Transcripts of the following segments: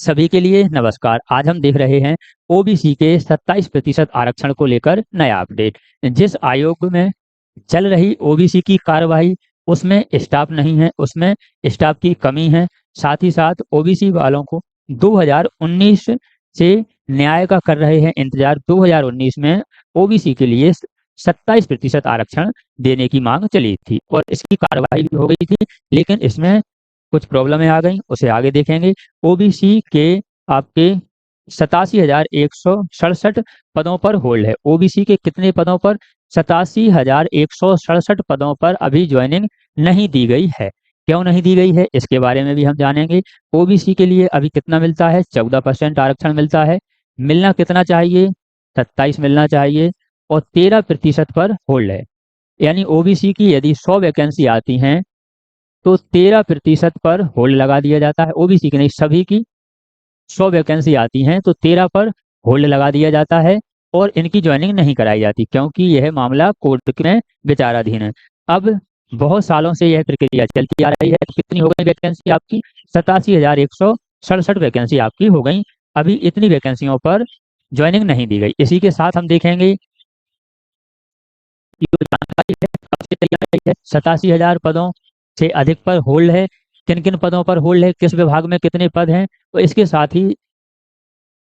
सभी के लिए नमस्कार। आज हम देख रहे हैं ओबीसी के 27% आरक्षण को लेकर नया अपडेट। जिस आयोग में चल रही ओबीसी की कार्यवाही उसमें स्टाफ नहीं है, उसमें स्टाफ की कमी है। साथ ही साथ ओबीसी वालों को 2019 से न्याय का कर रहे हैं इंतजार। 2019 में ओबीसी के लिए 27% आरक्षण देने की मांग चली थी और इसकी कार्यवाही भी हो गई थी, लेकिन इसमें कुछ प्रॉब्लमें आ गई, उसे आगे देखेंगे। ओबीसी के आपके 87,167 पदों पर होल्ड है। ओबीसी के कितने पदों पर? 87,167 पदों पर अभी ज्वाइनिंग नहीं दी गई है। क्यों नहीं दी गई है इसके बारे में भी हम जानेंगे। ओबीसी के लिए अभी कितना मिलता है? 14% आरक्षण मिलता है। मिलना कितना चाहिए? 27 मिलना चाहिए और 13% पर होल्ड है। यानी ओबीसी की यदि 100 वैकेंसी आती हैं तो 13% पर होल्ड लगा दिया जाता है। ओबीसी की नहीं, सभी की 100 वैकेंसी आती हैं तो 13 पर होल्ड लगा दिया जाता है और इनकी ज्वाइनिंग नहीं कराई जाती, क्योंकि यह मामला कोर्ट में विचाराधीन है। अब बहुत सालों से यह प्रक्रिया चलती आ रही है। तो कितनी हो गई वैकेंसी आपकी? 87,167 वैकेंसी आपकी हो गई। अभी इतनी वैकेंसियों पर ज्वाइनिंग नहीं दी गई। इसी के साथ हम देखेंगे जो जानकारी है कब से तैयार रही है। 87,000 पदों से अधिक पर होल्ड है। किन किन पदों पर होल्ड है, किस विभाग में कितने पद हैं, तो इसके साथ ही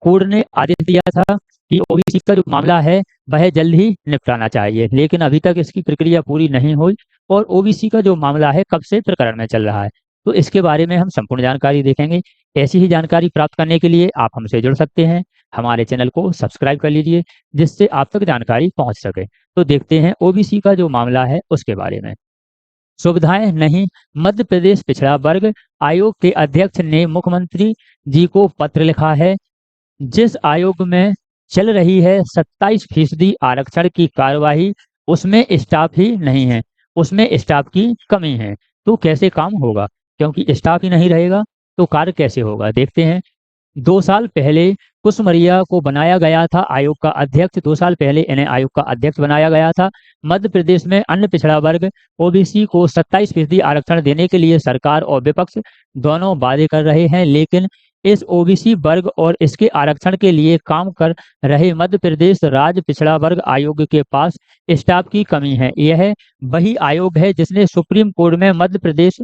कोर्ट ने आदेश दिया था कि ओबीसी का जो मामला है वह जल्द ही निपटाना चाहिए, लेकिन अभी तक इसकी प्रक्रिया पूरी नहीं हुई और ओबीसी का जो मामला है कब से प्रकरण में चल रहा है, तो इसके बारे में हम संपूर्ण जानकारी देखेंगे। ऐसी ही जानकारी प्राप्त करने के लिए आप हमसे जुड़ सकते हैं। हमारे चैनल को सब्सक्राइब कर लीजिए जिससे आप तक जानकारी पहुंच सके। तो देखते हैं ओबीसी का जो मामला है उसके बारे में। सुविधाएं नहीं, मध्य प्रदेश पिछड़ा वर्ग आयोग के अध्यक्ष ने मुख्यमंत्री जी को पत्र लिखा है। जिस आयोग में चल रही है 27% आरक्षण की कार्यवाही, उसमें स्टाफ ही नहीं है, उसमें स्टाफ की कमी है। तो कैसे काम होगा? क्योंकि स्टाफ ही नहीं रहेगा तो कार्य कैसे होगा, देखते हैं। 2 साल पहले कुशमरिया को बनाया गया था आयोग का अध्यक्ष। 2 साल पहले इन्हें आयोग का अध्यक्ष बनाया गया था। मध्य प्रदेश में अन्य पिछड़ा वर्ग ओबीसी को 27% आरक्षण देने के लिए सरकार और विपक्ष दोनों वादे कर रहे हैं, लेकिन इस ओबीसी वर्ग और इसके आरक्षण के लिए काम कर रहे मध्य प्रदेश राज्य पिछड़ा वर्ग आयोग के पास स्टाफ की कमी है। यह वही आयोग है जिसने सुप्रीम कोर्ट में मध्य प्रदेश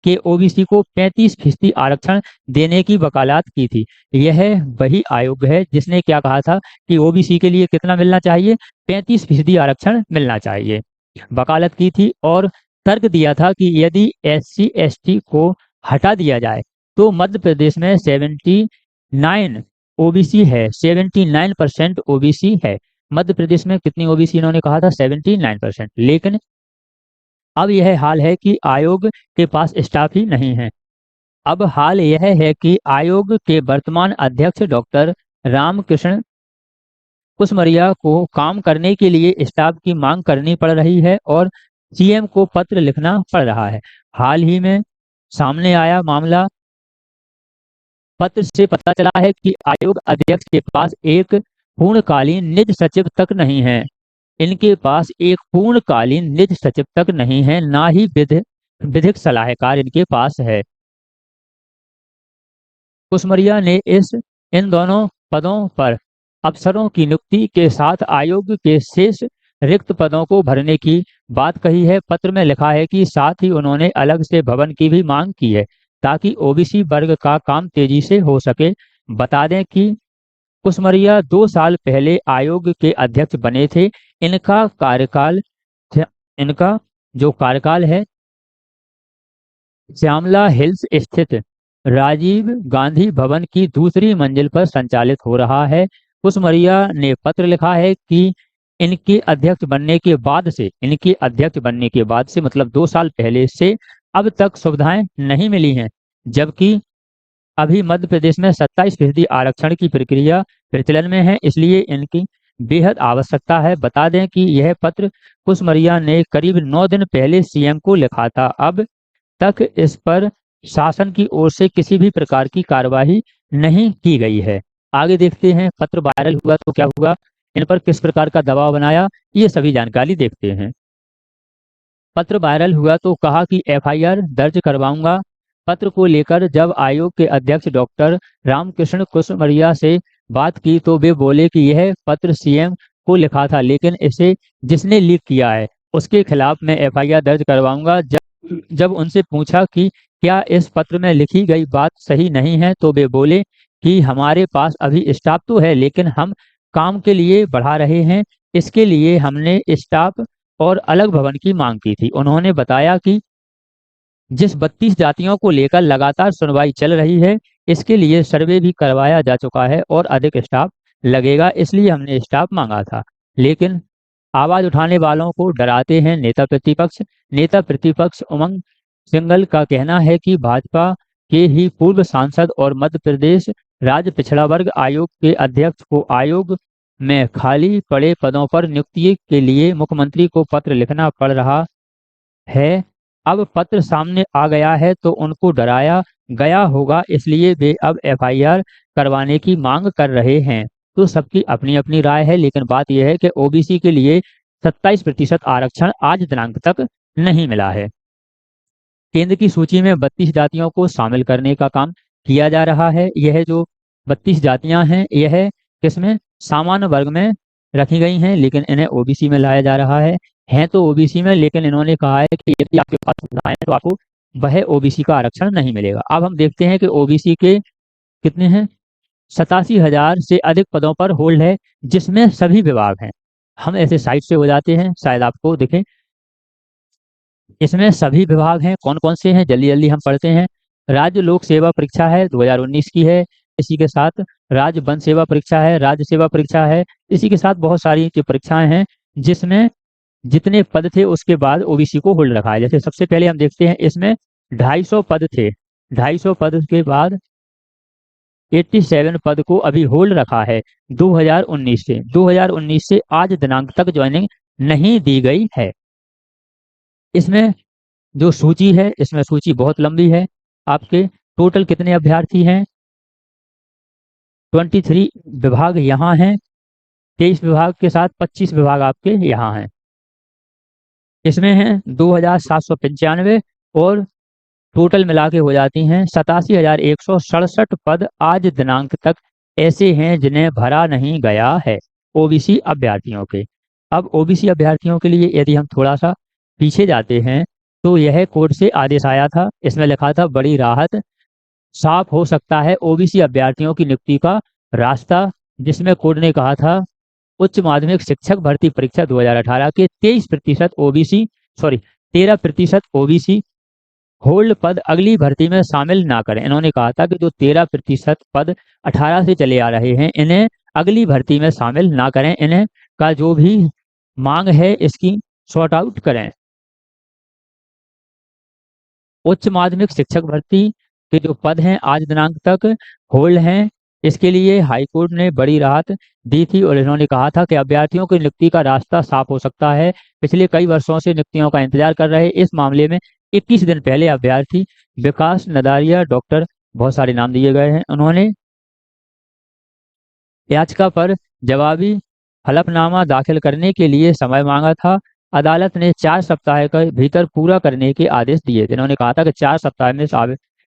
के ओबीसी को 35% आरक्षण देने की वकालत की थी। यह वही आयोग है जिसने क्या कहा था कि ओबीसी के लिए कितना मिलना चाहिए? 35% आरक्षण मिलना चाहिए, वकालत की थी और तर्क दिया था कि यदि एससी एसटी को हटा दिया जाए तो मध्य प्रदेश में 79 ओबीसी है, 79% ओबीसी है। मध्य प्रदेश में कितनी ओबीसी इन्होंने कहा था? 79%। लेकिन अब यह हाल है कि आयोग के पास स्टाफ ही नहीं है। अब हाल यह है कि आयोग के वर्तमान अध्यक्ष डॉक्टर रामकृष्ण कुशमरिया को काम करने के लिए स्टाफ की मांग करनी पड़ रही है और सीएम को पत्र लिखना पड़ रहा है। हाल ही में सामने आया मामला, पत्र से पता चला है कि आयोग अध्यक्ष के पास एक पूर्णकालीन निज सचिव तक नहीं है। इनके पास एक पूर्णकालीन निज सचिव तक नहीं है, ना ही विधिक सलाहकार इनके पास है। कुशमरिया ने इन दोनों पदों पर अफसरों की नियुक्ति के साथ आयोग के शेष रिक्त पदों को भरने की बात कही है। पत्र में लिखा है कि साथ ही उन्होंने अलग से भवन की भी मांग की है ताकि ओबीसी वर्ग का काम तेजी से हो सके। बता दें कि कुशमरिया 2 साल पहले आयोग के अध्यक्ष बने थे। इनका कार्यकाल इनका जो कार्यकाल है श्यामला हिल्स स्थित राजीव गांधी भवन की दूसरी मंजिल पर संचालित हो रहा है। कुशमरिया ने पत्र लिखा है कि इनके अध्यक्ष बनने के बाद से मतलब 2 साल पहले से अब तक सुविधाएं नहीं मिली हैं, जबकि अभी मध्य प्रदेश में 27% आरक्षण की प्रक्रिया प्रचलन में है, इसलिए इनकी बेहद आवश्यकता है। बता दें कि यह पत्र कुशमरिया ने करीब 9 दिन पहले सीएम को लिखा था। अब तक इस पर शासन की ओर से किसी भी प्रकार की कार्यवाही नहीं की गई है। आगे देखते हैं, पत्र वायरल हुआ तो क्या हुआ, इन पर किस प्रकार का दबाव बनाया, ये सभी जानकारी देखते हैं। पत्र वायरल हुआ तो कहा कि एफआईआर दर्ज करवाऊंगा, पत्र को लेकर जब आयोग के अध्यक्ष डॉक्टर रामकृष्ण कुसमरिया से बात की तो वे बोले कि यह पत्र सीएम को लिखा था, लेकिन इसे जिसने लीक किया है उसके खिलाफ मैं एफआईआर दर्ज करवाऊंगा। जब उनसे पूछा कि क्या इस पत्र में लिखी गई बात सही नहीं है तो वे बोले कि हमारे पास अभी स्टाफ तो है, लेकिन हम काम के लिए बढ़ा रहे हैं, इसके लिए हमने स्टाफ और अलग भवन की मांग की थी। उन्होंने बताया कि जिस 32 जातियों को लेकर लगातार सुनवाई चल रही है, इसके लिए सर्वे भी करवाया जा चुका है और अधिक स्टाफ लगेगा, इसलिए हमने स्टाफ मांगा था। लेकिन आवाज उठाने वालों को डराते हैं नेता प्रतिपक्ष। नेता प्रतिपक्ष उमंग सिंघल का कहना है कि भाजपा के ही पूर्व सांसद और मध्य प्रदेश राज्य पिछड़ा वर्ग आयोग के अध्यक्ष को आयोग में खाली पड़े पदों पर नियुक्ति के लिए मुख्यमंत्री को पत्र लिखना पड़ रहा है। अब पत्र सामने आ गया है तो उनको डराया गया होगा, इसलिए वे अब एफआईआर करवाने की मांग कर रहे हैं। तो सबकी अपनी अपनी राय है, लेकिन बात यह है कि ओबीसी के लिए 27% आरक्षण आज दिनांक तक नहीं मिला है। केंद्र की सूची में 32 जातियों को शामिल करने का काम किया जा रहा है। यह जो 32 जातियां हैं यह किसमें सामान्य वर्ग में रखी गई हैं, लेकिन इन्हें ओबीसी में लाया जा रहा है तो ओबीसी में, लेकिन इन्होंने कहा है कि यदि आपके पास सुविधाएं हैं तो आपको वह ओबीसी का आरक्षण नहीं मिलेगा। अब हम देखते हैं कि ओबीसी के कितने हैं, 87,000 से अधिक पदों पर होल्ड है, जिसमें सभी विभाग हैं। हम ऐसे साइट से हो जाते हैं, शायद आपको दिखे। इसमें सभी विभाग हैं, कौन कौन से हैं जल्दी जल्दी हम पढ़ते हैं। राज्य लोक सेवा परीक्षा है 2019 की है, इसी के साथ राज्य वन सेवा परीक्षा है, राज्य सेवा परीक्षा है, इसी के साथ बहुत सारी जो परीक्षाएं हैं जिसमें जितने पद थे उसके बाद ओबीसी को होल्ड रखा है। जैसे सबसे पहले हम देखते हैं इसमें 250 पद थे, 250 पद के बाद 87 पद को अभी होल्ड रखा है 2019 से आज दिनांक तक ज्वाइनिंग नहीं दी गई है। इसमें जो सूची है, इसमें सूची बहुत लंबी है। आपके टोटल कितने अभ्यर्थी हैं, 23 विभाग यहाँ हैं, 23 विभाग के साथ 25 विभाग आपके यहाँ हैं। इसमें हैं 2,795 और टोटल मिला के हो जाती हैं 87,167 पद आज दिनांक तक ऐसे हैं जिन्हें भरा नहीं गया है ओबीसी अभ्यर्थियों के। अब ओबीसी अभ्यर्थियों के लिए यदि हम थोड़ा सा पीछे जाते हैं तो यह कोर्ट से आदेश आया था, इसमें लिखा था बड़ी राहत, साफ हो सकता है ओबीसी अभ्यर्थियों की नियुक्ति का रास्ता, जिसमें कोर्ट ने कहा था उच्च माध्यमिक शिक्षक भर्ती परीक्षा 2018 के 13% ओबीसी होल्ड पद अगली भर्ती में शामिल ना करें। इन्होंने कहा था कि जो 13% पद 18 से चले आ रहे हैं इन्हें अगली भर्ती में शामिल ना करें, इन्हें का जो भी मांग है इसकी सॉर्ट आउट करें। उच्च माध्यमिक शिक्षक भर्ती के जो पद हैं आज दिनांक तक होल्ड हैं, इसके लिए हाईकोर्ट ने बड़ी राहत दी थी और इन्होंने कहा था कि अभ्यर्थियों की नियुक्ति का रास्ता साफ हो सकता है। पिछले कई वर्षों से नियुक्तियों का इंतजार कर रहे इस मामले में 21 दिन पहले अभ्यर्थी विकास नदारिया, डॉक्टर, बहुत सारे नाम दिए गए हैं, उन्होंने याचिका पर जवाबी हलफनामा दाखिल करने के लिए समय मांगा था। अदालत ने 4 सप्ताह के भीतर पूरा करने के आदेश दिए थे। इन्होंने कहा था कि 4 सप्ताह में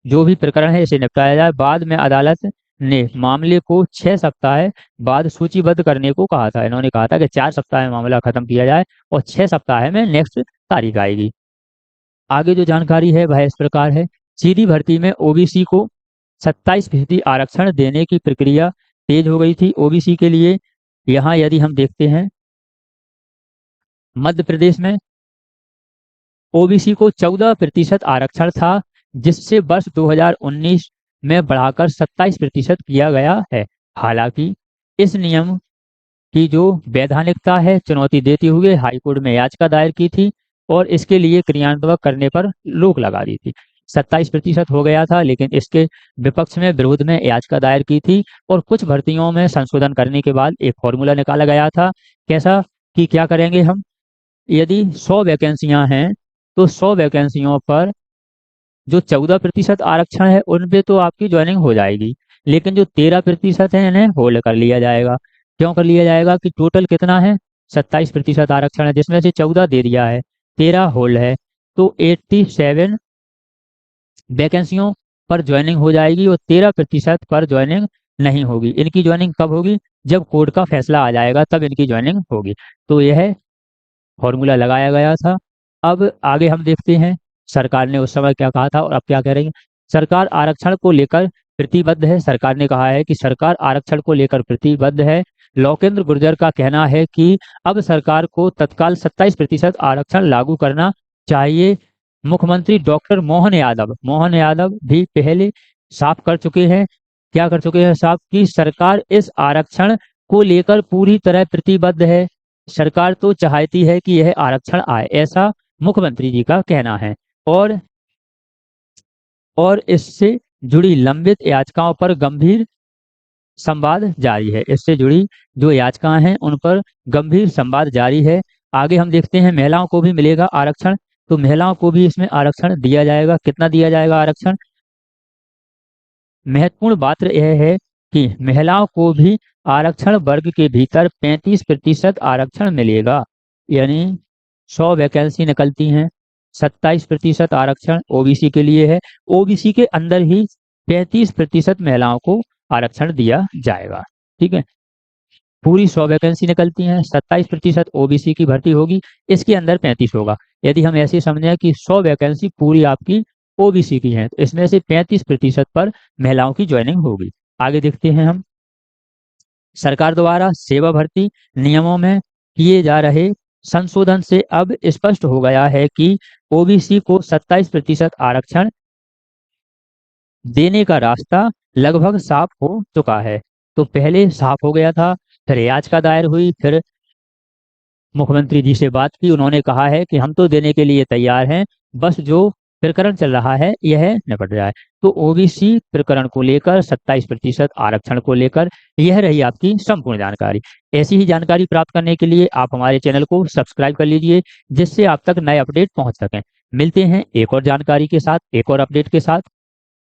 जो भी प्रकरण है इसे निपटाया जाए। बाद में अदालत ने मामले को 6 सप्ताह बाद सूचीबद्ध करने को कहा था। इन्होंने कहा था कि 4 सप्ताह में मामला खत्म किया जाए और 6 सप्ताह में नेक्स्ट तारीख आएगी। आगे जो जानकारी है वह इस प्रकार है। सीधी भर्ती में ओबीसी को 27% आरक्षण देने की प्रक्रिया तेज हो गई थी ओबीसी के लिए। यहाँ यदि हम देखते हैं मध्य प्रदेश में ओबीसी को 14% आरक्षण था, जिससे वर्ष 2019 में बढ़ाकर 27% किया गया है। हालांकि इस नियम की जो वैधानिकता है चुनौती देते हुए हाईकोर्ट में याचिका दायर की थी और इसके लिए क्रियान्वयन करने पर रोक लगा दी थी। 27% हो गया था, लेकिन इसके विपक्ष में विरोध में याचिका दायर की थी और कुछ भर्तियों में संशोधन करने के बाद एक फॉर्मूला निकाला गया था। कैसा कि क्या करेंगे हम, यदि 100 वैकेंसियां हैं तो 100 वैकेंसियों पर जो 14% आरक्षण है उन पे तो आपकी ज्वाइनिंग हो जाएगी, लेकिन जो 13% है इन्हें होल्ड कर लिया जाएगा। क्यों कर लिया जाएगा कि टोटल कितना है 27% आरक्षण है, जिसमें से 14 दे दिया है, 13 होल्ड है, तो 87 वैकेंसियों पर ज्वाइनिंग हो जाएगी और 13% पर ज्वाइनिंग नहीं होगी। इनकी ज्वाइनिंग कब होगी? जब कोर्ट का फैसला आ जाएगा तब इनकी ज्वाइनिंग होगी। तो यह फॉर्मूला लगाया गया था। अब आगे हम देखते हैं सरकार ने उस समय क्या कहा था और अब क्या कह रही है। सरकार आरक्षण को लेकर प्रतिबद्ध है। सरकार ने कहा है कि सरकार आरक्षण को लेकर प्रतिबद्ध है। लोकेंद्र गुर्जर का कहना है कि अब सरकार को तत्काल 27% आरक्षण लागू करना चाहिए। मुख्यमंत्री डॉक्टर मोहन यादव भी पहले साफ कर चुके हैं। क्या कर चुके हैं साफ? कि सरकार इस आरक्षण को लेकर पूरी तरह प्रतिबद्ध है। सरकार तो चाहती है कि यह आरक्षण आए, ऐसा मुख्यमंत्री जी का कहना है। और इससे जुड़ी लंबित याचिकाओं पर गंभीर संवाद जारी है। इससे जुड़ी जो याचिकाएं हैं उन पर गंभीर संवाद जारी है। आगे हम देखते हैं महिलाओं को भी मिलेगा आरक्षण। तो महिलाओं को भी इसमें आरक्षण दिया जाएगा। कितना दिया जाएगा आरक्षण? महत्वपूर्ण बात यह है कि महिलाओं को भी आरक्षण वर्ग के भीतर 35% आरक्षण मिलेगा। यानी 100 वैकेंसी निकलती हैं, 27% आरक्षण ओबीसी के लिए है। ओबीसी के अंदर ही 35% महिलाओं को आरक्षण दिया जाएगा। ठीक है, पूरी 100 वैकेंसी निकलती हैं, 27% ओबीसी की भर्ती होगी, इसके अंदर 35 होगा। यदि हम ऐसे समझें कि 100 वैकेंसी पूरी आपकी ओबीसी की है, तो इसमें से 35% पर महिलाओं की ज्वाइनिंग होगी। आगे देखते हैं हम सरकार द्वारा सेवा भर्ती नियमों में किए जा रहे संशोधन से अब स्पष्ट हो गया है कि ओबीसी को 27% आरक्षण देने का रास्ता लगभग साफ हो चुका है। तो पहले साफ हो गया था, फिर याचिका दायर हुई, फिर मुख्यमंत्री जी से बात की, उन्होंने कहा है कि हम तो देने के लिए तैयार हैं, बस जो प्रकरण चल रहा है यह निपट जाए। तो ओबीसी प्रकरण को लेकर 27% आरक्षण को लेकर यह रही आपकी संपूर्ण जानकारी। ऐसी ही जानकारी प्राप्त करने के लिए आप हमारे चैनल को सब्सक्राइब कर लीजिए, जिससे आप तक नए अपडेट पहुंच सकें। मिलते हैं एक और जानकारी के साथ, एक और अपडेट के साथ।